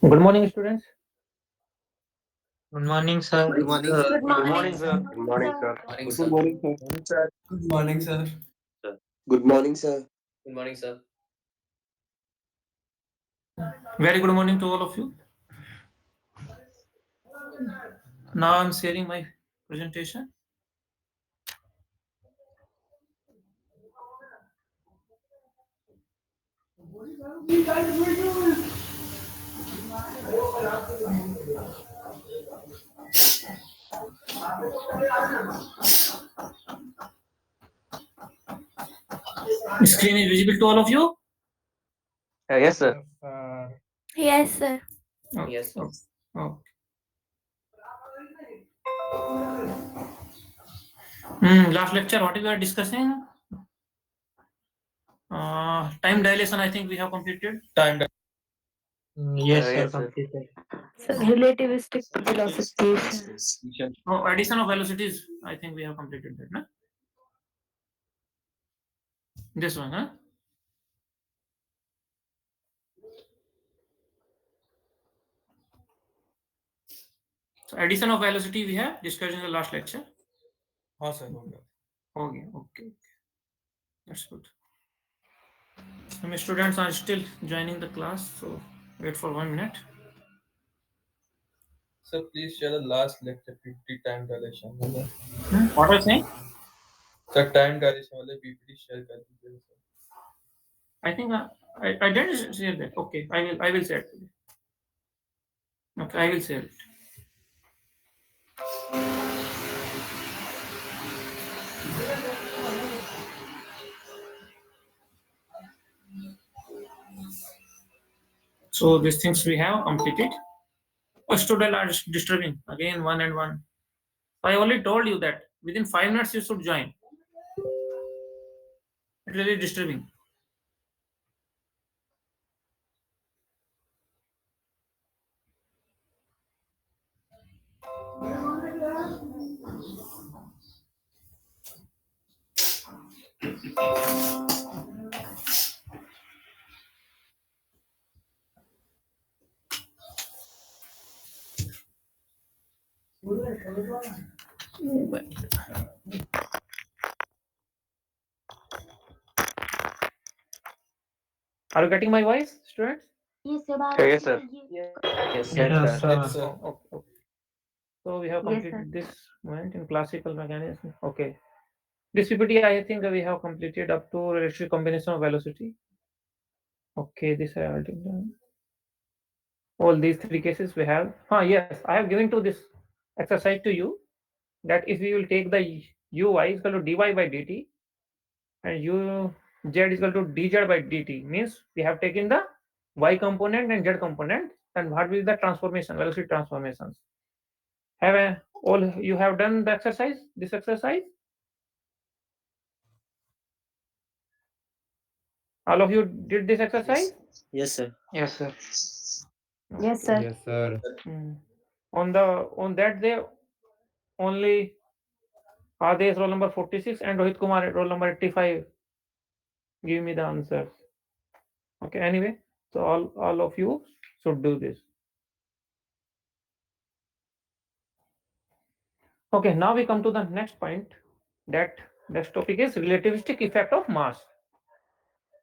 Good morning, students. Good morning, sir. Good morning, sir. Good morning, sir. Good morning, sir. Morning, Good sir. morning, sir. Good morning, sir. Good morning, sir. Good morning, sir. Very good morning to all of you. Now I'm sharing my presentation. Screen is visible to all of you? Yes, sir. Yes, sir. Okay. Yes, sir. Okay. Last lecture, what we were discussing? Time dilation, I think we have completed. Yes, sir. Yes, sir. Completed. So relativistic velocity. Oh, addition of velocities, I think we have completed that, no? This one, huh? So addition of velocity we have discussed in the last lecture. Okay. That's good. Some students are still joining the class, so wait for 1 minute. Sir, please share the last lecture 50 time dilation. What are you saying? Sir, time dilation वाले PPT share कर दीजिए sir. I think I didn't share that. Okay, I will share it. Okay, I will share it. So these things we have completed. Students are disturbing again one and one. I already told you that within 5 minutes you should join. It's really disturbing. Are you getting my voice, students? Yes, sir. Yes, sir. Yes, Yes, sir. sir. Okay. So we have Yes, completed this moment in classical mechanism. Okay. This PPT I think we have completed up to electric combination of velocity. Okay, this I already done. All these three cases we have. Yes, I have given to this exercise to you that if we will take the uy is equal to dy by dt and u z is equal to dz by dt, means we have taken the y component and z component, and what will be the transformation, velocity transformations. Have all you have done the exercise, this exercise? All of you did this exercise? Yes, sir. Yes, sir. Yes, sir. Yes, sir. Hmm. On that day only Adesh roll number 46 and Rohit Kumar roll number 85 give me the answers. Okay, anyway, so all of you should do this. Okay, now we come to the next point. That next topic is relativistic effect of mass.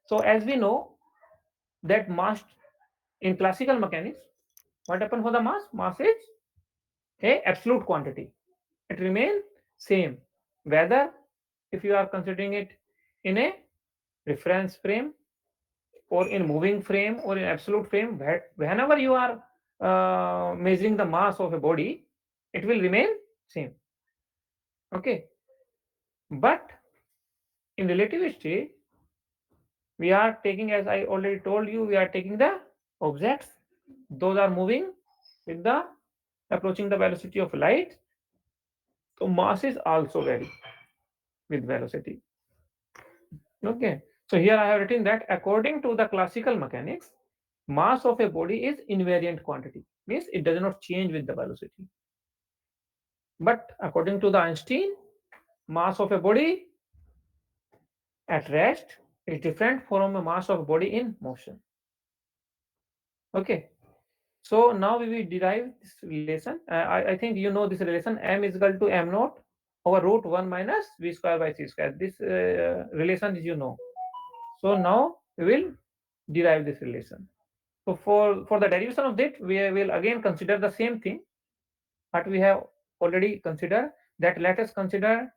So as we know that mass in classical mechanics, what happened for the mass? Mass is a absolute quantity. It remains same whether if you are considering it in a reference frame or in moving frame or in absolute frame. Whenever you are measuring the mass of a body, it will remain same. Okay, but in relativity we are taking, as I already told you, we are taking the objects, those are moving with the approaching the velocity of light, so mass is also vary with velocity. Okay, so here I have written that according to the classical mechanics, mass of a body is invariant quantity, means it does not change with the velocity. But according to the Einstein, mass of a body at rest is different from a mass of a body in motion. Okay, So now we will derive this relation. I think you know this relation, m is equal to m naught over root 1 minus v square by c square. This relation is you know. So now we will derive this relation. So for the derivation of that, we will again consider the same thing what we have already considered. That let us consider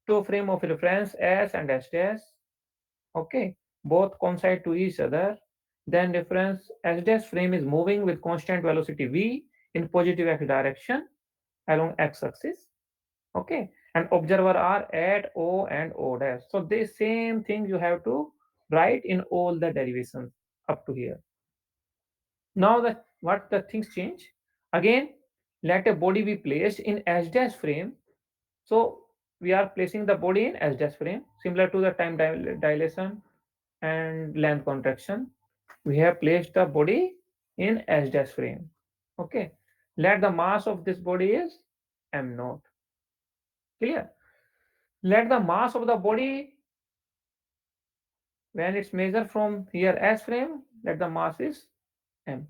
two frame of reference S and S dash. Okay, both coincide to each other. Then reference S dash frame is moving with constant velocity v in positive x direction along x axis. Okay, and observer are at O and O dash. So the same thing you have to write in all the derivations up to here. Now that what the things change again, let a body be placed in S dash frame. So we are placing the body in S dash frame, similar to the time dilation and length contraction. We have placed the body in S dash frame. Okay, let the mass of this body is m naught. Clear? Let the mass of the body when it's measured from here S frame, let the mass is m.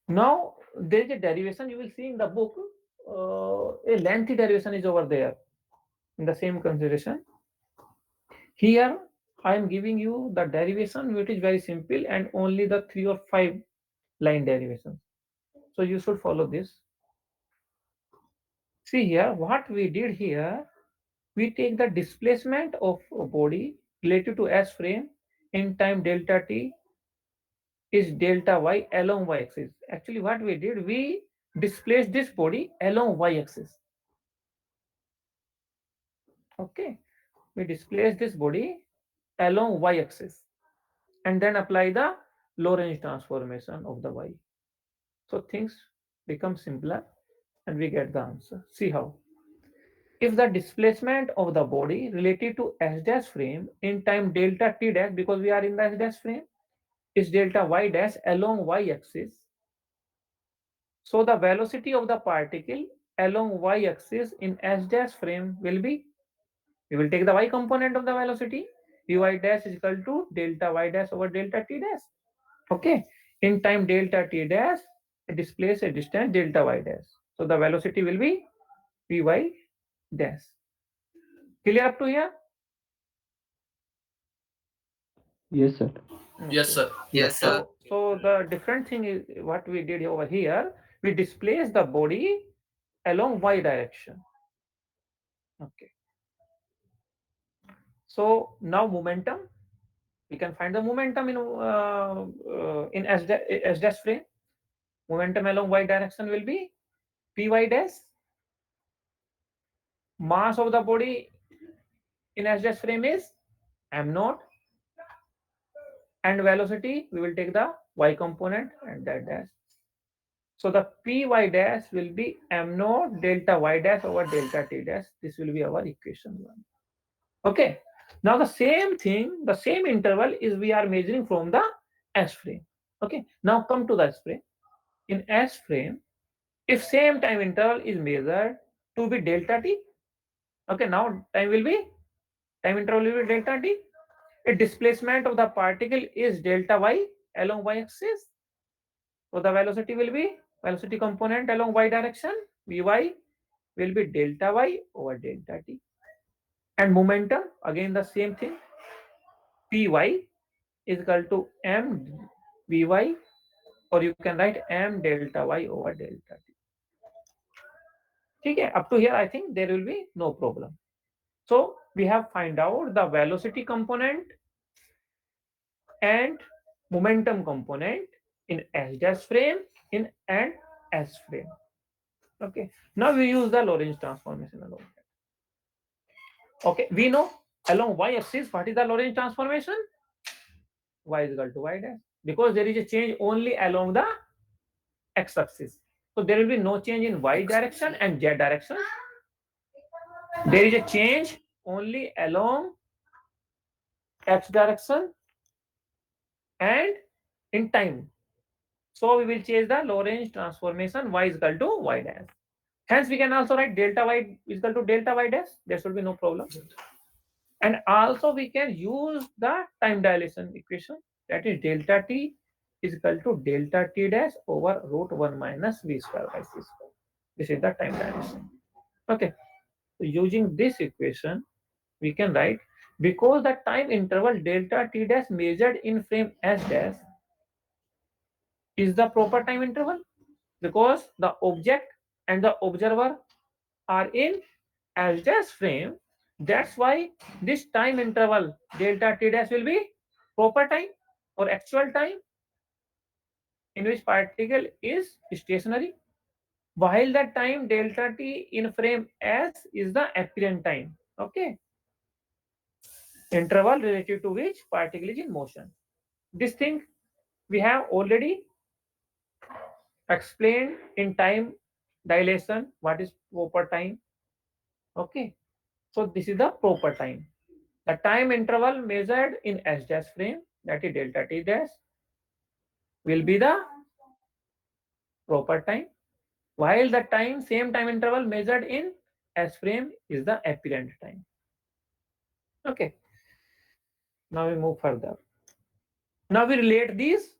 Now there is a derivation you will see in the book. A lengthy derivation is over there in the same consideration. Here I am giving you the derivation which is very simple and only the 3 or 5 line derivation. So you should follow this. See here what we did here. We take the displacement of a body related to S frame in time delta t is delta y along y axis. Actually what we did, we displaced this body along y axis. Okay, we displace this body along y axis and then apply the Lorentz transformation of the y. So things become simpler and we get the answer. See how. If the displacement of the body related to S dash frame in time delta t dash, because we are in the S dash frame, is delta y dash along y axis, so the velocity of the particle along y axis in S dash frame will be, we will take the y component of the velocity, vy dash is equal to delta y dash over delta t dash. Okay, in time delta t dash, it displays a distance delta y dash. So the velocity will be vy dash. Clear up to here? Yes, sir. Yes, sir. Yes, sir. So the different thing is what we did over here. We displace the body along y direction. Okay. So now momentum, we can find the momentum in S dash frame. Momentum along y direction will be py dash. Mass of the body in S dash frame is m naught, and velocity we will take the y component and that dash. So the py dash will be m naught delta y dash over delta t dash. This will be our equation 1. Okay. Now the same thing, the same interval is we are measuring from the S frame. Okay. Now come to the S frame. In S frame, if same time interval is measured to be delta t. Okay. Now time interval will be delta t. A displacement of the particle is delta y along y axis. So the velocity will be velocity component along y direction, vy will be delta y over delta t. And momentum, again the same thing, py is equal to m vy, or you can write m delta y over delta t. Okay, up to here I think there will be no problem. So we have find out the velocity component and momentum component in S dash frame in and S frame. Okay, now we use the Lorentz transformation along. Okay, we know along y axis what is the Lorentz transformation? Y is equal to y dash, because there is a change only along the x axis. So there will be no change in y direction and z direction. There is a change only along x direction and in time. So we will change the Lorentz transformation y is equal to y dash. Hence we can also write delta y is equal to delta y dash. There should be no problem. And also we can use the time dilation equation, that is delta t is equal to delta t dash over root 1 minus v square by c square. This is the time dilation. Okay. So using this equation, we can write, because the time interval delta t dash measured in frame s dash is the proper time interval, because the object and the observer are in s dash frame. That's why this time interval delta t dash will be proper time or actual time in which particle is stationary, while the time delta t in frame s is the apparent time. Okay, interval relative to which particle is in motion. This thing we have already explained in time dilation, what is proper time. Okay, so this is the proper time. The time interval measured in s dash frame, that is delta t dash, will be the proper time, while the same time interval measured in s frame is the apparent time. Okay, now we move further. Now we relate these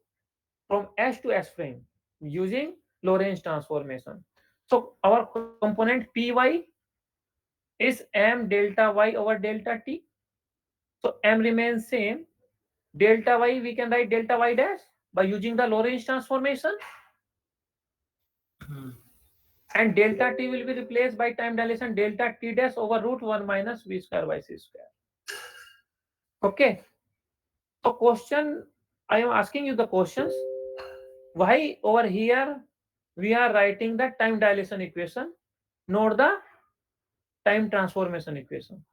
from s to s frame using Lorentz transformation. So our component Py is m delta y over delta t. So m remains same. Delta y, we can write delta y dash by using the Lorentz transformation. And delta t will be replaced by time dilation delta t dash over root 1 minus v square by c square. Okay. So question, I am asking you the questions. Why over here we are writing the time dilation equation, not the time transformation equation?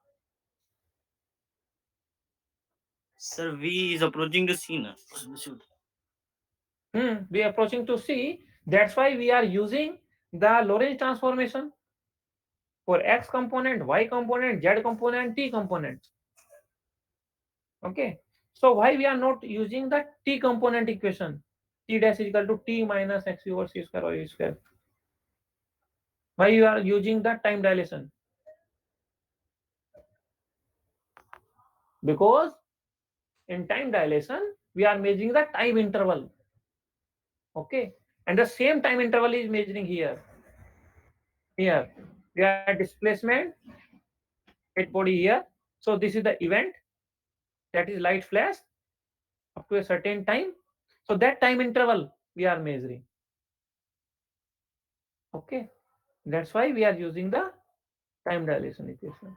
Sir, V is approaching the scene. We are approaching to C. That's why we are using the Lorentz transformation for x component, y component, z component, t component. Okay. So why we are not using the t component equation? T dash is equal to t minus x over c square or e square. Why you are using the time dilation? Because in time dilation we are measuring the time interval. Okay, and the same time interval is measuring here. Here we are displacement at body here. So this is the event, that is light flash up to a certain time. So that time interval we are measuring. Okay, that's why we are using the time dilation equation.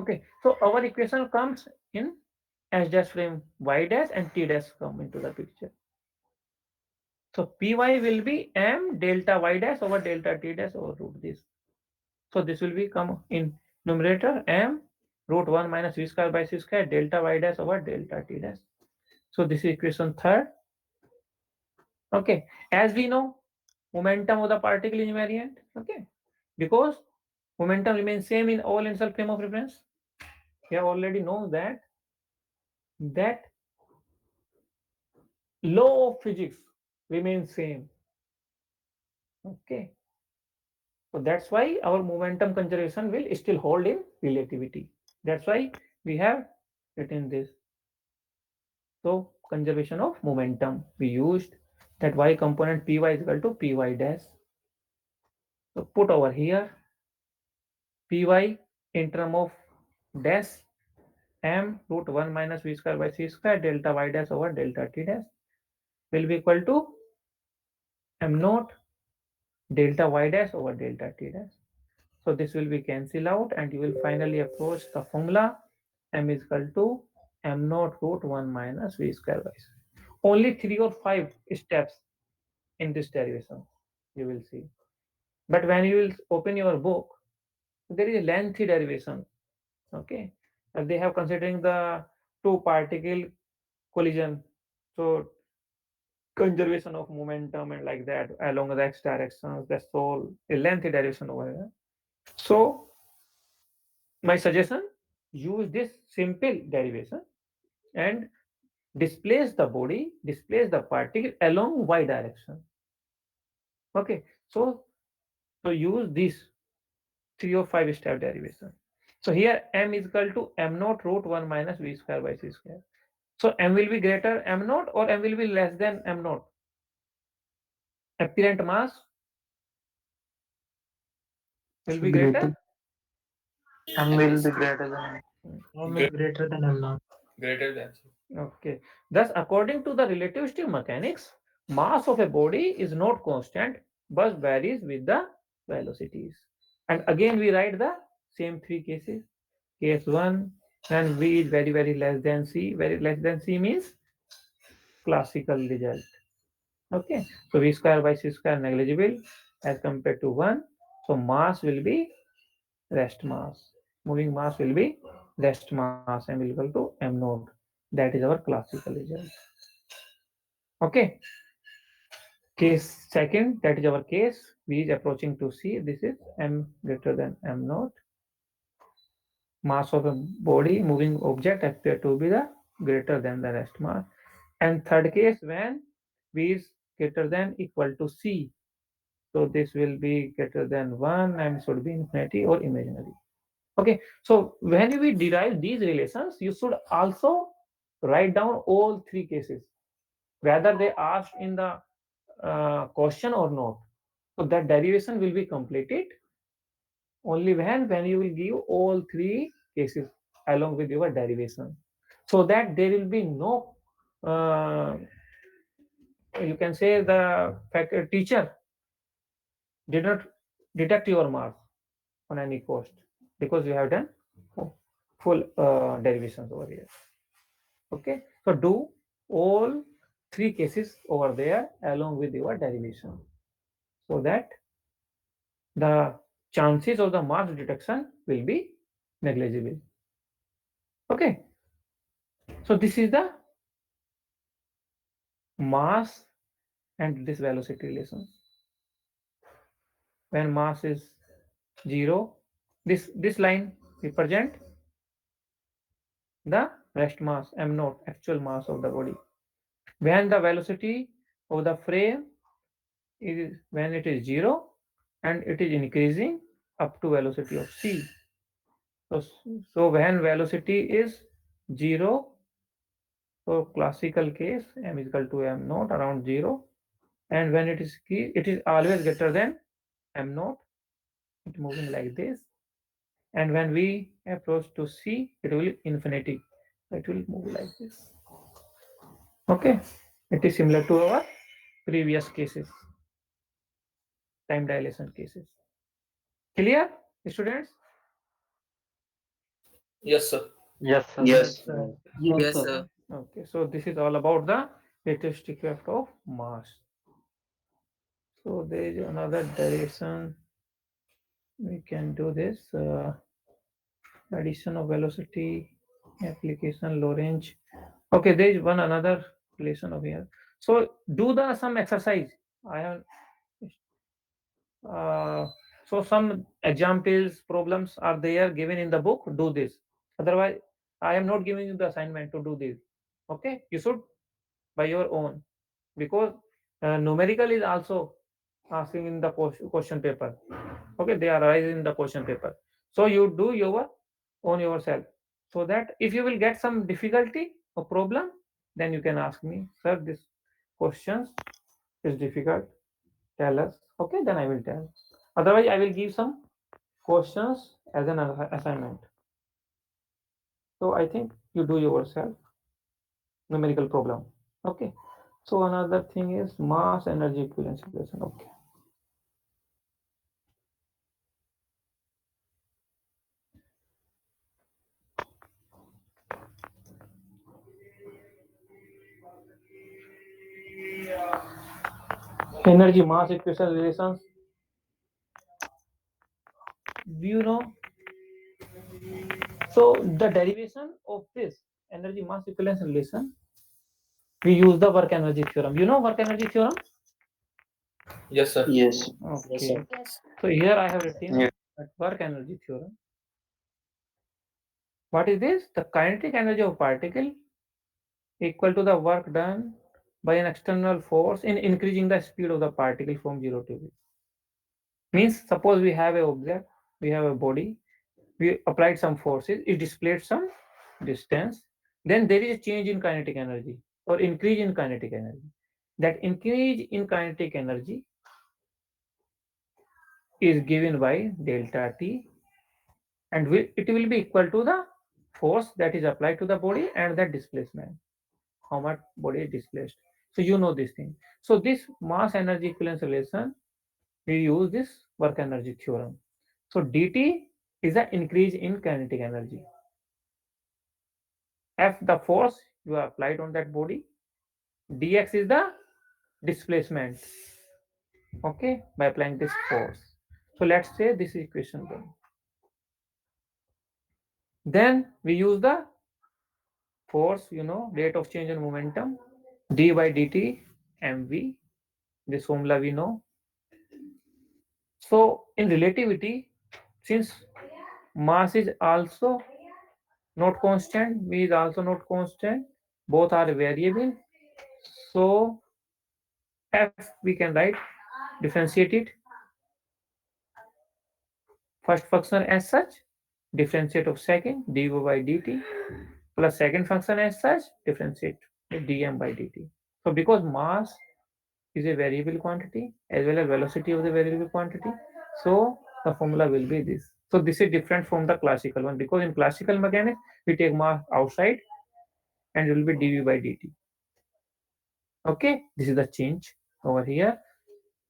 Okay, so our equation comes in s dash frame y dash and t dash come into the picture. So py will be m delta y dash over delta t dash over root this. So this will be come in numerator m root 1 minus v square by c square delta y dash over delta t dash. So this is equation third. Okay, as we know, momentum of the particle is invariant. Okay, because momentum remains same in all initial frame of reference. We have already know that law of physics remains same. Okay, so that's why our momentum conservation will still hold in relativity. That's why we have written this. So conservation of momentum, we used that y component py is equal to py dash. So put over here py in term of dash m root 1 minus v square by c square delta y dash over delta t dash will be equal to m naught delta y dash over delta t dash. So this will be cancelled out and you will finally approach the formula m is equal to m naught root 1 minus v square by c. Only 3 or 5 steps in this derivation you will see. But when you will open your book, there is a lengthy derivation. Okay, they have considering the two particle collision, so conservation of momentum and like that along the x directions. That's all a lengthy derivation over here. So my suggestion, use this simple derivation and displace the body, displace the particle along y direction. Okay, so use this 3 or 5 step derivation. So here m is equal to m naught root 1 minus v square by c square. So m will be greater m naught or m will be less than m naught? Apparent mass will be greater. M will be greater than M will greater than M naught. Greater than. Okay. Thus, according to the relativistic mechanics, mass of a body is not constant but varies with the velocities. And again, we write the same three cases. Case 1, when V is very, very less than C. Very less than C means classical result. Okay. So V square by C square negligible as compared to 1. So mass will be rest mass. Moving mass will be rest mass, m will equal to m naught. That is our classical result. Okay. Case second, that is our case. V is approaching to C. This is m greater than m naught. Mass of a body, moving object appear to be the greater than the rest mass. And third case, when V is greater than equal to C. So this will be greater than 1 and should be infinity or imaginary. Okay, so when we derive these relations, you should also write down all three cases, whether they asked in the question or not. So that derivation will be completed only when you will give all three cases along with your derivation, so that there will be no you can say the teacher did not deduct your marks on any cost because you have done full derivations over here. Okay, so do all three cases over there along with your derivation, so that the chances of the mass detection will be negligible. Okay, so this is the mass and this velocity relation. When mass is 0, this line represent the rest mass m naught, actual mass of the body. When the velocity of the frame is when it is 0 and it is increasing up to velocity of c. So when velocity is 0, so classical case m is equal to m naught around 0, and when it is always greater than m naught, it moving like this, and when we approach to c, it will infinity, it will move like this. Okay, it is similar to our previous cases, time dilation cases. Clear, students? Yes, sir. Yes, sir. Yes. Yes, Yes, sir. sir. Okay, so this is all about the relativistic effect of mass. So there is another derivation. We can do this addition of velocity, application Lorentz. Okay, there is one another relation over here. So do the some exercise. I have so some examples problems are there given in the book. Do this. Otherwise, I am not giving you the assignment to do this. Okay, you should by your own, because numerical is also asking in the question paper. Okay, they are arising in the question paper. So you do your own yourself, so that if you will get some difficulty or problem, then you can ask me, sir, this questions is difficult, tell us. Okay, then I will tell. Otherwise, I will give some questions as an assignment. So I think you do yourself numerical problem. Okay. So another thing is mass energy equivalence equation. Okay. Energy mass equation relations. Do you know? So the derivation of this energy mass equivalence relation, we use the work energy theorem. You know work energy theorem? Yes, sir. Yes. Okay. So here I have written that work energy theorem. What is this? The kinetic energy of particle equal to the work done by an external force in increasing the speed of the particle from 0 to V. Means suppose we have a object, we have a body, we applied some forces, it displayed some distance, then there is a change in kinetic energy or increase in kinetic energy. That increase in kinetic energy is given by delta T, and it will be equal to the force that is applied to the body and that displacement, how much body is displaced. So you know this thing. So this mass energy equivalence relation, we use this work energy theorem. So dt is the increase in kinetic energy. F the force you have applied on that body, dx is the displacement, okay, by applying this force. So let's say this is equation 1. Then we use the force, rate of change in momentum, d by dt mv. This formula we know. So in relativity, since mass is also not constant, v is also not constant, both are variable, so f we can write, differentiate it, first function as such, differentiate of second, dy by dt, plus second function as such, differentiate dm by dt. So because mass is a variable quantity as well as velocity of the variable quantity, so the formula will be this. So this is different from the classical one, because in classical mechanics we take mass outside and it will be dv by dt. Okay, this is the change over here,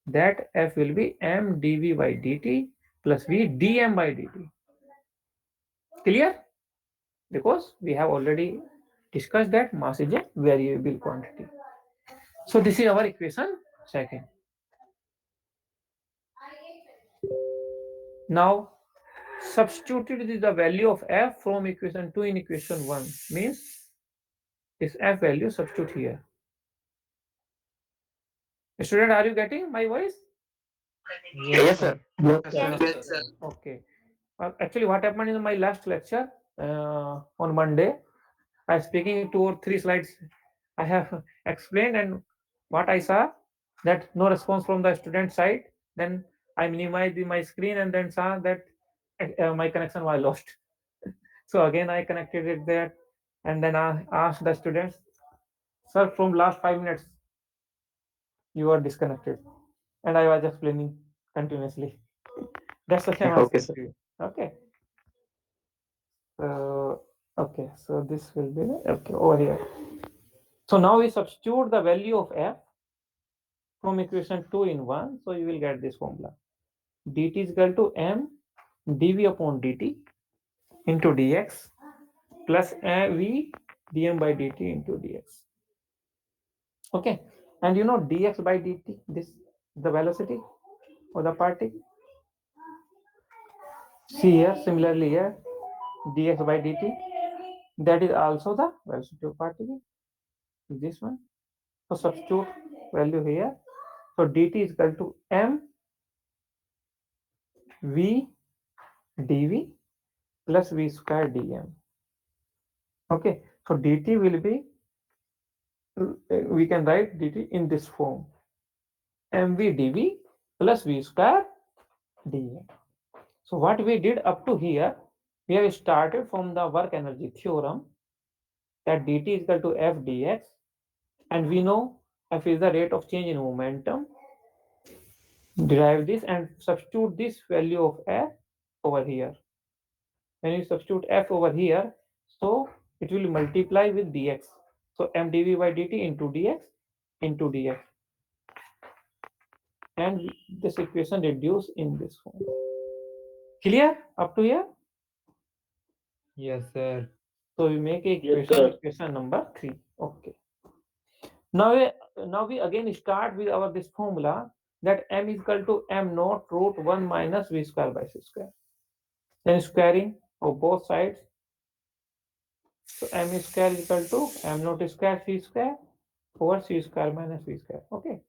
that f will be m dv by dt plus v dm by dt. Clear? Because we have already discussed that mass is a variable quantity. So this is our equation 2. Now substituted the value of f from equation 2 in equation 1, means this f value substitute here. Student, are you getting my voice? Yes, sir. Yes, sir. Okay. Actually, what happened in my last lecture on Monday, I was speaking 2 or 3 slides. I have explained, and what I saw, that no response from the student side. Then I minimized my screen and then saw that my connection was lost. So again, I connected it there, and then I asked the students, "Sir, from last 5 minutes, you are disconnected," and I was explaining continuously. That's the same I Okay, said sir. to you. Okay. Okay, so this will be okay over here. So now we substitute the value of f from equation 2 in 1. So you will get this formula. dt is equal to m dv upon dt into dx plus v dm by dt into dx. Okay, and dx by dt, this the velocity of the particle. See here, similarly here, dx by dt, that is also the velocity of particle, this one. So substitute value here. So dt is equal to m v dv plus v square dm. Okay, so dt will be, we can write dt in this form, mv dv plus v square dm. So what we did up to here, we have started from the work energy theorem, that dt is equal to f dx, and we know f is the rate of change in momentum. Derive this and substitute this value of f over here. When you substitute f over here, so it will multiply with dx. So m dv by dt into dx, and this equation reduced in this form. Clear up to here? Yes, sir. So we make a equation number 3. Okay. Now we again start with our this formula, that m is equal to m naught root 1 minus v square by c square. Then squaring of both sides. So m square is equal to m naught square c square over c square minus v square. Okay.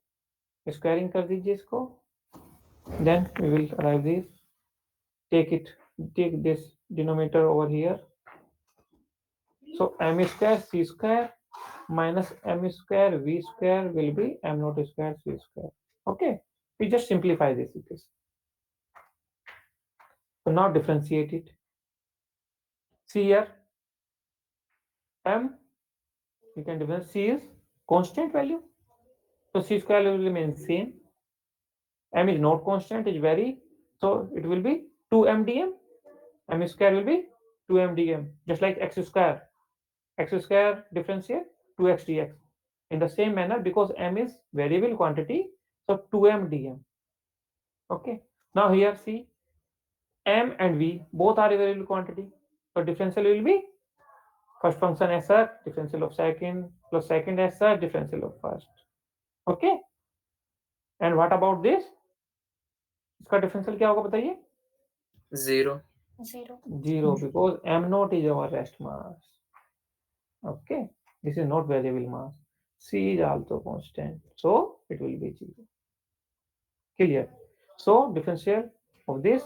Squaring कर दीजिए इसको. Then we will arrive this. Take this denominator over here. So m square c square minus m square v square will be m naught square c square. Okay, we just simplify this with this. So now differentiate it. See here, m, you can define c is constant value. So c square will remain same. M is not constant, it vary. So it will be 2m dm. M square will be 2m dm, just like x square. X square differentiate 2x dx. In the same manner, because m is variable quantity, so 2m dm. Okay. Now here see, m and v both are a variable quantity. So differential will be first function as such, differential of second plus second as such, differential of first. Okay. And what about this? इसका differential क्या होगा बताइए? 0. Zero, because m naught is our rest mass. Okay, this is not variable mass. C is also constant, so it will be 0. Clear? So differential of this,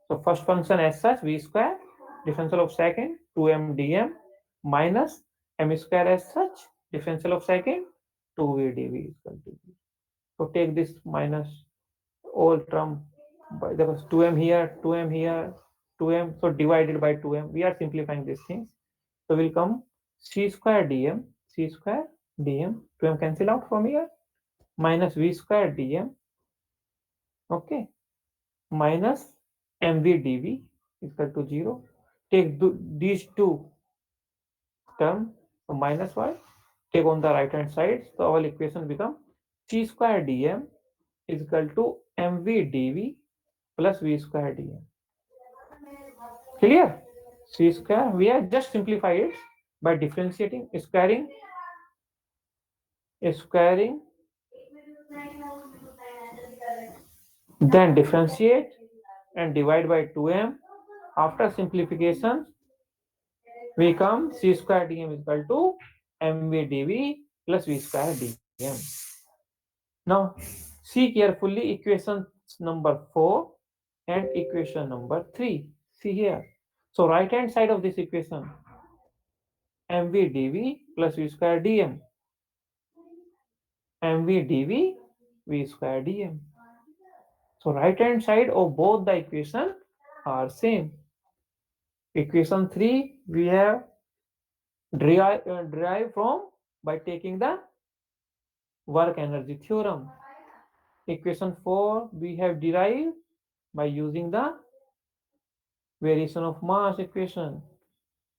so first function as such v square, differential of second 2m dm minus m square as such, differential of second 2v dv is equal to 0. So take this minus all term by there was 2m here, 2m here, 2m, so divided by 2m. We are simplifying these things. So will come c square dm, c square dm, 2m cancel out from here, minus v square dm, okay, minus mv dv is equal to 0. Take these two term, so minus y, take on the right hand side, so our equation become c square dm is equal to mv dv plus v square dm. Clear? C square, we have just simplified it by differentiating, squaring, then differentiate and divide by 2m. After simplification, we come c square dm is equal to mv dv plus v square dm. Now, see carefully equation number 4 and equation number 3. See here. So, right hand side of this equation, mv dv plus v square dm, mv dv v square dm. So, right hand side of both the equation are same. Equation 3 we have derived from by taking the work energy theorem. Equation 4 we have derived by using the variation of mass equation.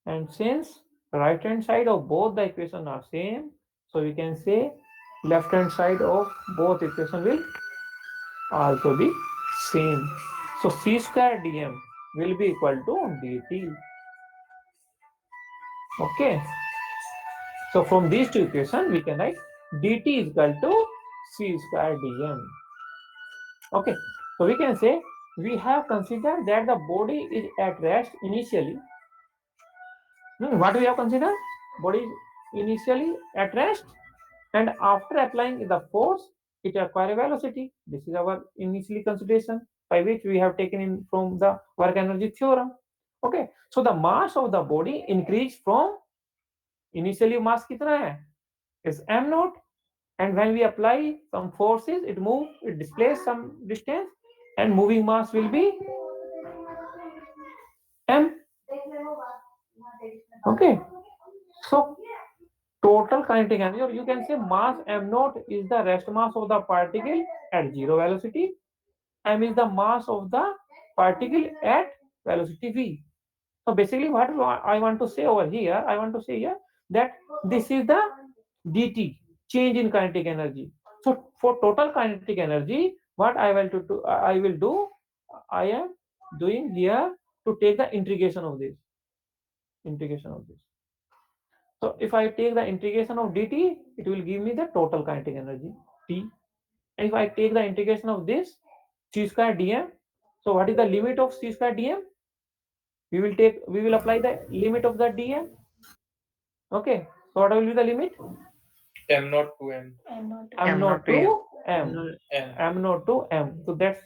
And since right hand side of both the equation are same, so we can say left hand side of both equation will also be same. So c square dm will be equal to dt. Okay. So from these two equations we can write dt is equal to c square dm. Okay. So we can say we have considered that the body is at rest initially. What we have considered? Body is initially at rest, and after applying the force, it acquires a velocity. This is our initially consideration by which we have taken in from the work energy theorem. Okay, so the mass of the body increased from initially mass kitna hai? Is m naught, and when we apply some forces, it displays some distance, and moving mass will be m. Okay, so total kinetic energy, or you can say mass m naught is the rest mass of the particle at zero velocity. M is the mass of the particle at velocity v. So basically what I want to say over here, I want to say here that this is the dt, change in kinetic energy. So for total kinetic energy, what I will do, I am doing here to take the integration of this. So if I take the integration of dt, it will give me the total kinetic energy T. And if I take the integration of this c square dm, so what is the limit of c square dm? We will apply the limit of the dm. Okay, so what will be the limit? M naught to M. M naught to m. M naught to m. So that's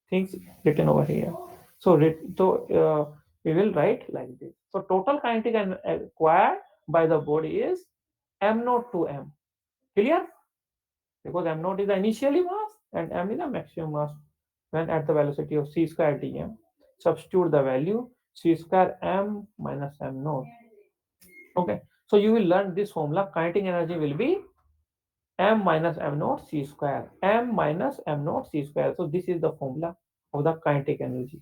things written over here. So we will write like this. So total kinetic energy acquired by the body is m naught to m. Clear? Because m naught is the initially mass and m is the maximum mass when at the velocity of c square dm. Substitute the value c square m minus m naught. Okay. So you will learn this formula. Kinetic energy will be m minus m naught c square. M minus m naught c square. So this is the formula of the kinetic energy.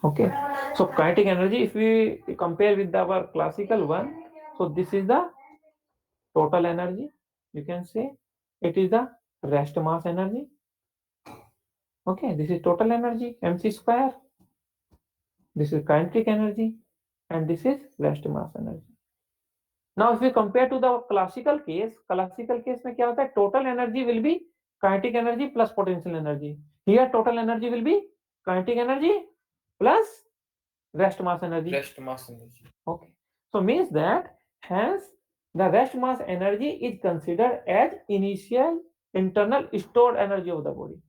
Okay. So kinetic energy, if we compare with our classical one, so this is the total energy. You can say it is the rest mass energy. Okay, this is total energy mc square. This is kinetic energy, and this is rest mass energy. Now, if we compare to the classical case में क्या होता है? Total energy will be kinetic energy plus potential energy. Here, total energy will be kinetic energy plus rest mass energy. Rest mass energy. Okay. So means that hence the rest mass energy is considered as initial internal stored energy of the body.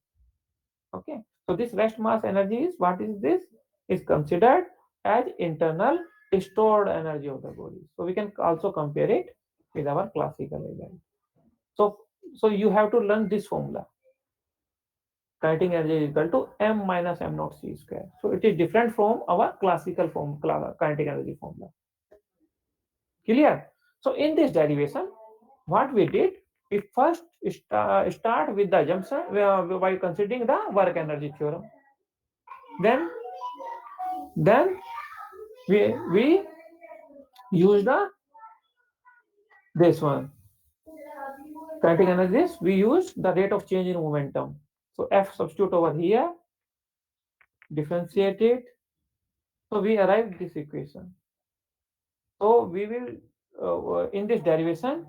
Okay. So this rest mass energy is what is this? Is considered as internal stored energy of the body. So we can also compare it with our classical event. So you have to learn this formula. Kinetic energy is equal to m minus m naught c square. So it is different from our classical form, kinetic energy formula. Clear? So in this derivation, what we did, we first start with the assumption by considering the work energy theorem. Then we use this one. Kinetic energy, we use the rate of change in momentum. So F substitute over here, differentiate it. So we arrive this equation. So we will, in this derivation,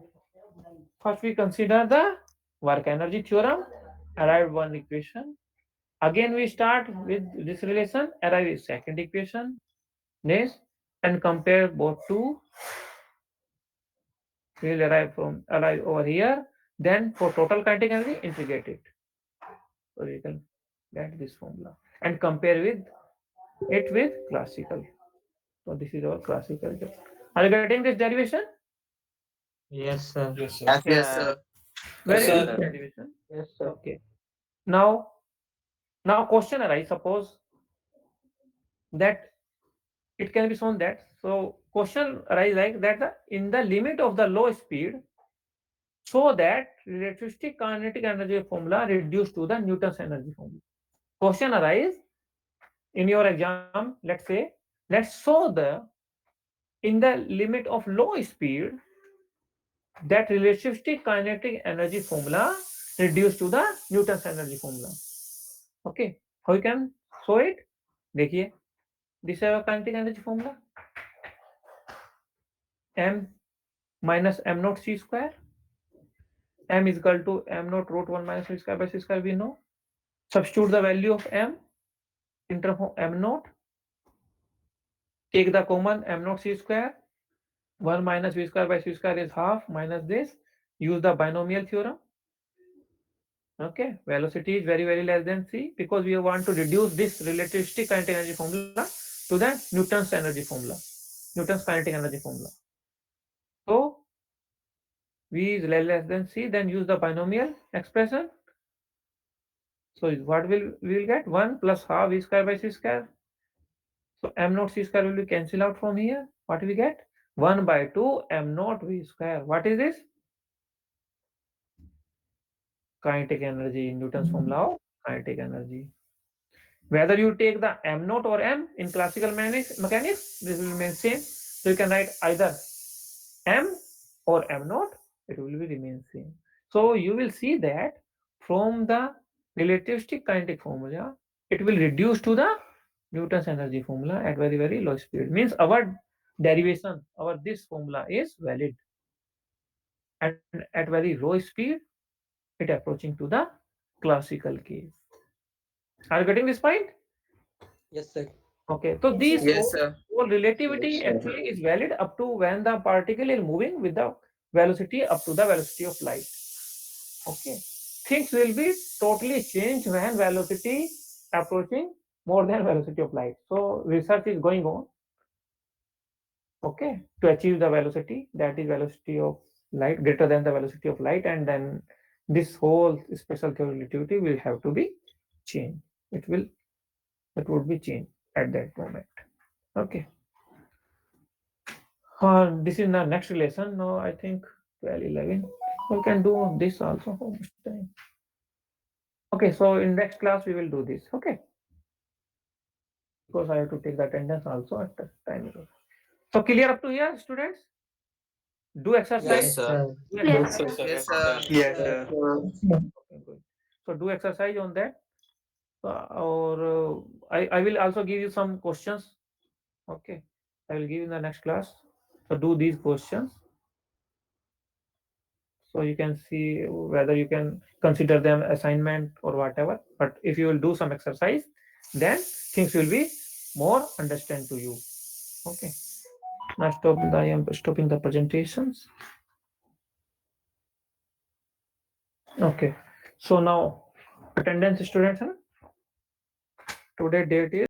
first we consider the work energy theorem, arrive one equation. Again we start with this relation, arrive with second equation. Next, and compare both two. We will arrive over here. Then for total kinetic energy, integrate it. So you can get this formula and compare with it with classical. So this is our classical. Are you getting this derivation? Yes, sir. Yes, sir. Yes, sir. Very Yes, good sir. derivation. Yes, sir. Okay. Now question arise. Suppose that it can be shown that. So question arise like that in the limit of the low speed, so that relativistic kinetic energy formula reduced to the Newton's energy formula. Question arise in your exam. Let's show the in the limit of low speed that relativistic kinetic energy formula reduced to the Newton's energy formula. Okay, how you can show it? देखिए, this is our kinetic energy formula. M minus m naught c square. M is equal to m naught root 1 minus v square by c square, we know. Substitute the value of m in terms of m naught. Take the common m naught c square. 1 minus v square by c square is half minus this. Use the binomial theorem. Okay, velocity is very, very less than c because we want to reduce this relativistic kinetic energy formula to the Newton's energy formula, Newton's kinetic energy formula. So v is less than c, then use the binomial expression. So what we will get? 1 plus half v square by c square. So m naught c square will be cancelled out from here. What we get? 1 by 2 m naught v square. What is this? Kinetic energy, Newton's formula of kinetic energy. Whether you take the m naught or m in classical mechanics, this will remain same. So you can write either m or m naught, it will be remain same. So you will see that from the relativistic kinetic formula, it will reduce to the Newton's energy formula at very, very low speed. Means our derivation, this formula is valid. And at very low speed, it approaching to the classical case. Are you getting this point? Yes, sir. Okay, so these Yes, sir. whole relativity Yes, sir. actually is valid up to when the particle is moving with the velocity up to the velocity of light. Okay, things will be totally changed when velocity approaching more than velocity of light. So research is going on. Okay, to achieve the velocity, that is velocity of light greater than the velocity of light, and then this whole special theory relativity will have to be changed. It would be changed at that moment. Okay. This is the next lesson. Now I think 12, 11. We can do this also. How much time? Okay, so in next class we will do this. Okay, because I have to take the attendance also at the time. So clear up to here, students? Do exercise. Yes, sir. Do Yes, exercise. sir. Yes, sir. Yes, sir. Okay, good. So do exercise on that. Or I will also give you some questions. Okay, I will give in the next class. So do these questions. So you can see whether you can consider them assignment or whatever. But if you will do some exercise, then things will be more understand to you. Okay. Now I am stopping the presentations. Okay. So now attendance students, huh? Today date is